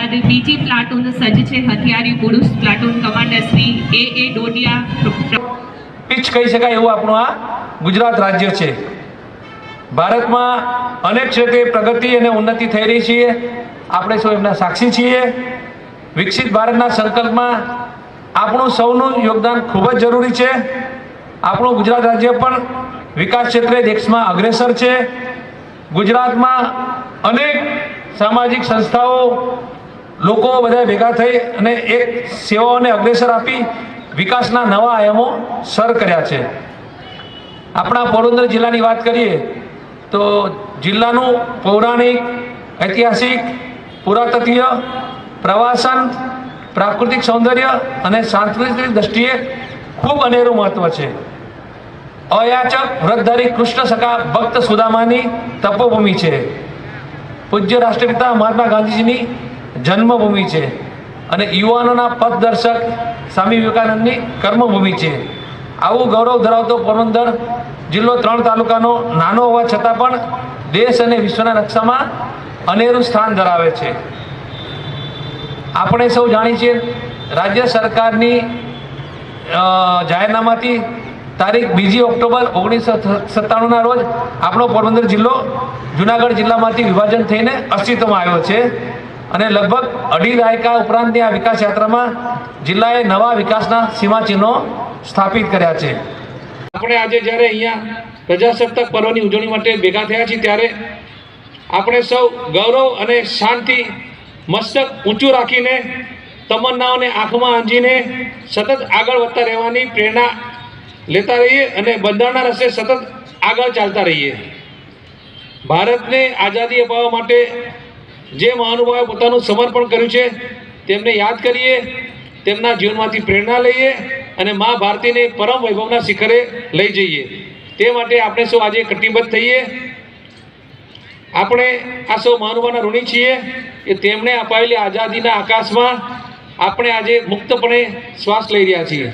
ત્યારબાદ બીજી પ્લાટૂન સજ્જ છે હથિયારી પુરુષ પ્લાટૂન કમાન્ડર શ્રી એ ડોડિયા। પીચ કહી શકાય એવું આપણું આ ગુજરાત રાજ્ય છે। ભારતમાં અનેક ક્ષેત્રે પ્રગતિ અને ઉન્નતિ થઈ રહી છે, આપણે સૌ એમના સાક્ષી છીએ। વિકસિત ભારતના સંકલ્પમાં આપણું સૌનું યોગદાન ખૂબ જ જરૂરી છે। આપણું ગુજરાત રાજ્ય પણ વિકાસ ક્ષેત્રે દેશમાં અગ્રેસર છે। ગુજરાતમાં અનેક સામાજિક સંસ્થાઓ લોકો બધા ભેગા થઈ અને એક સેવાઓને અગ્રેસર આપી વિકાસના નવા આયામો સર કર્યા છે। આપણા પોરબંદર જિલ્લાની વાત કરીએ તો જિલ્લાનું પૌરાણિક, ઐતિહાસિક, પુરાતત્વીય, પ્રવાસન, પ્રાકૃતિક સૌંદર્ય અને સાંસ્કૃતિક દ્રષ્ટિએ ખૂબ અનેરું મહત્વ છે। અયાચક વ્રતધારી કૃષ્ણ સખા ભક્ત સુદામાની તપોભૂમિ છે। પૂજ્ય રાષ્ટ્રપિતા મહાત્મા ગાંધીજીની જન્મભૂમિ છે અને યુવાનોના પથદર્શક સ્વામી વિવેકાનંદની કર્મભૂમિ છે। આવું ગૌરવ ધરાવતો પોરબંદર જિલ્લો 3 તાલુકાનો નાનો હોવા છતાં પણ દેશ અને વિશ્વના નકશામાં અનેરું સ્થાન ધરાવે છે। આપણે સૌ જાણીએ છીએ રાજ્ય સરકારની જાહેરનામાથી તારીખ 2 ઓક્ટોબર 1997ના રોજ આપણો પોરબંદર જિલ્લો જુનાગઢ જિલ્લામાંથી વિભાજન થઈને અસ્તિત્વમાં આવ્યો છે અને લગભગ 2.5 દાયકા ઉપરાંતની આ વિકાસ યાત્રામાં જિલ્લાએ નવા વિકાસના સીમાચિહ્નો સ્થાપિત કર્યા છે। આપણે આજે જ્યારે અહીંયા પ્રજાસત્તાક પર્વની ઉજવણી માટે ભેગા થયા છીએ ત્યારે આપણે સૌ ગૌરવ અને શાંતિ મસ્તક ઊંચું રાખીને તમન્નાઓને આંખમાં આંજીને સતત આગળ વધતા રહેવાની પ્રેરણા લેતા રહીએ અને બંધારણના રસ્તે સતત આગળ ચાલતા રહીએ। ભારતને આઝાદી અપાવવા માટે જે મહાનુભાવે પોતાનું સમર્પણ કર્યું છે તેમને યાદ કરીએ, તેમના જીવનમાંથી પ્રેરણા લઈએ અને મા ભારતીને પરમ વૈભવના શિખરે લઈ જઈએ। તે માટે આપણે સૌ આજે કટિબદ્ધ થઈએ। આપણે આ સૌ મહાનુભાવના ઋણી છીએ કે તેમણે અપાવેલી આઝાદીના આકાશમાં આપણે આજે મુક્તપણે શ્વાસ લઈ રહ્યા છીએ।